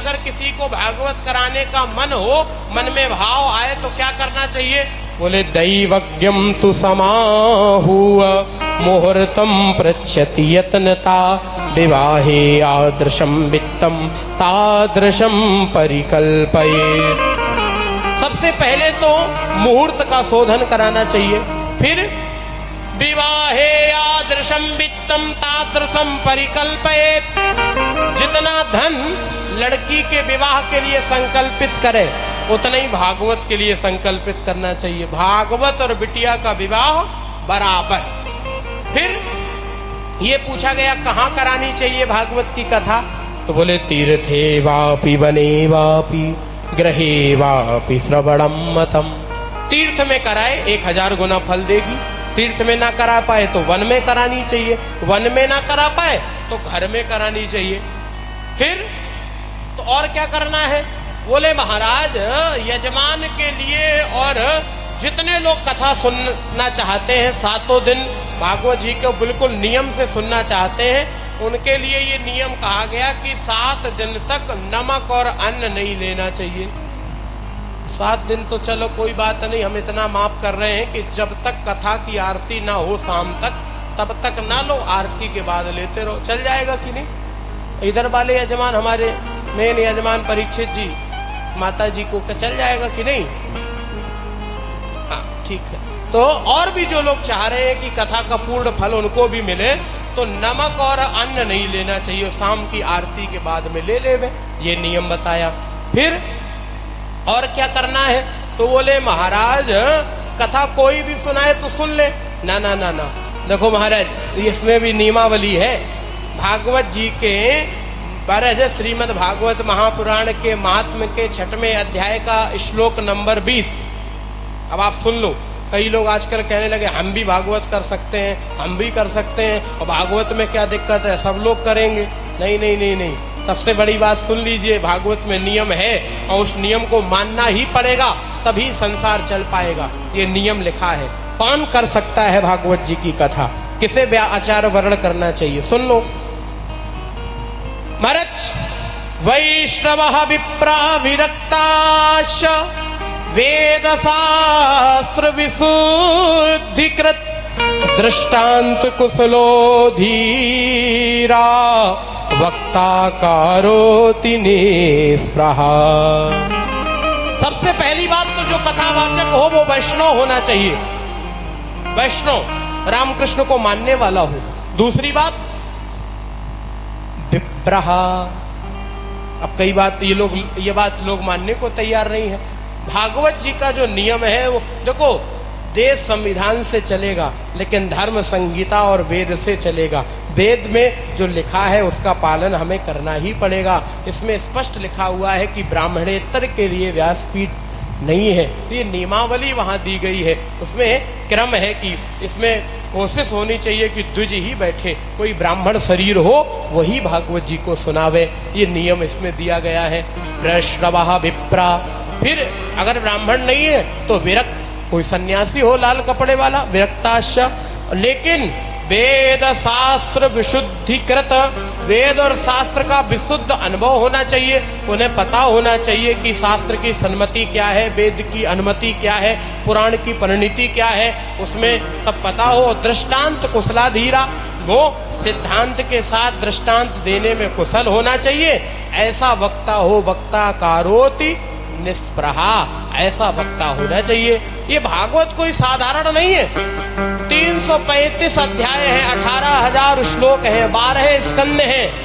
अगर किसी को भागवत कराने का मन हो, मन में भाव आए तो क्या करना चाहिए? बोले दैवज्ञम तु समाहूय मुहूर्तम पृच्छति यत्नता विवाहे आदृशम वित्तम तादृशम परिकल्पये। सबसे पहले तो मुहूर्त का शोधन कराना चाहिए, फिर विवाहे आदृशम वित्तम तादृशम परिकल्पयेत। जितना धन लड़की के विवाह के लिए संकल्पित करे उतना ही भागवत के लिए संकल्पित करना चाहिए। भागवत और बिटिया का विवाह बराबर। फिर ये पूछा गया कहाँ करानी चाहिए भागवत की कथा, तो बोले तीर्थे वापि वने वापि गृहे वापि श्रवणम मतम। तीर्थ में कराए 1000 गुना फल देगी, तीर्थ में ना करा पाए तो वन में करानी चाहिए, वन में ना करा पाए तो घर में करानी चाहिए। फिर तो और क्या करना है? बोले महाराज यजमान के लिए और जितने लोग कथा सुनना चाहते हैं, 7 दिन भागवत जी को बिल्कुल नियम से सुनना चाहते हैं, उनके लिए ये नियम कहा गया कि 7 दिन तक नमक और अन्न नहीं लेना चाहिए। 7 दिन तो चलो कोई बात नहीं, हम इतना माफ कर रहे हैं कि जब तक कथा की आरती ना हो शाम तक, तब तक ना लो, आरती के बाद लेते रहो। चल जाएगा कि नहीं? इधर वाले यजमान, हमारे मेन यजमान परीक्षित जी, माता जी को चल जाएगा कि नहीं? हाँ ठीक है। तो और भी जो लोग चाह रहे हैं कि कथा का पूर्ण फल उनको भी मिले, तो नमक और अन्न नहीं लेना चाहिए, शाम की आरती के बाद में ले लेवे, ये नियम बताया। फिर और क्या करना है? तो बोले महाराज कथा कोई भी सुनाए तो सुन ले। ना ना ना ना, देखो महाराज इसमें भी नियमावली है। भागवत जी के 12 श्रीमद् भागवत महापुराण के महात्म्य के 6वें अध्याय का श्लोक नंबर 20। अब आप सुन लो। कई लोग आजकल कहने लगे हम भी भागवत कर सकते हैं, हम भी कर सकते हैं, और भागवत में क्या दिक्कत है, सब लोग करेंगे। नहीं नहीं नहीं नहीं, सबसे बड़ी बात सुन लीजिए, भागवत में नियम है और उस नियम को मानना ही पड़ेगा, तभी संसार चल पाएगा। ये नियम लिखा है। कौन कर सकता है भागवत जी की कथा, किसे आचार वर्ण करना चाहिए, सुन लो। महाराज वैष्णवः विप्रा विरक्ताश्च वेद शास्त्र विशुद्धिकृत दृष्टांत कुशलो धीरा वक्ता कारोति निस्पृहा। सबसे पहली बात तो जो कथावाचक हो वो वैष्णव होना चाहिए, वैष्णव रामकृष्ण को मानने वाला हो। दूसरी बात विप्रहा। अब कई बात ये बात लोग मानने को तैयार नहीं है। भागवत जी का जो नियम है वो देखो, देश संविधान से चलेगा लेकिन धर्म संहिता और वेद से चलेगा। वेद में जो लिखा है उसका पालन हमें करना ही पड़ेगा। इसमें स्पष्ट लिखा हुआ है कि ब्राह्मणेतर के लिए व्यासपीठ नहीं है, ये नियमावली वहां दी गई है। उसमें क्रम है कि इसमें कोशिश होनी चाहिए कि द्विज ही बैठे, कोई ब्राह्मण शरीर हो वही भागवत जी को सुनावे, ये नियम इसमें दिया गया है। वैष्णवः विप्रा। फिर अगर ब्राह्मण नहीं है तो विरक्त, कोई सन्यासी हो लाल कपड़े वाला, विरक्ताश्च। लेकिन वेद शास्त्र विशुद्धिकृत, वेद और शास्त्र का विशुद्ध अनुभव होना चाहिए। उन्हें पता होना चाहिए कि शास्त्र की सन्मति क्या है, वेद की अनुमति क्या है, पुराण की परिणति क्या है, उसमें सब पता हो। दृष्टांत कुशलाधीरा, वो सिद्धांत के साथ दृष्टांत देने में कुशल होना चाहिए। ऐसा वक्ता हो, वक्ता कारोति निस्पृहा, ऐसा वक्ता होना चाहिए। ये भागवत कोई साधारण नहीं है। 335 अध्याय है, 18,000 श्लोक है, 12 स्कंद हैं।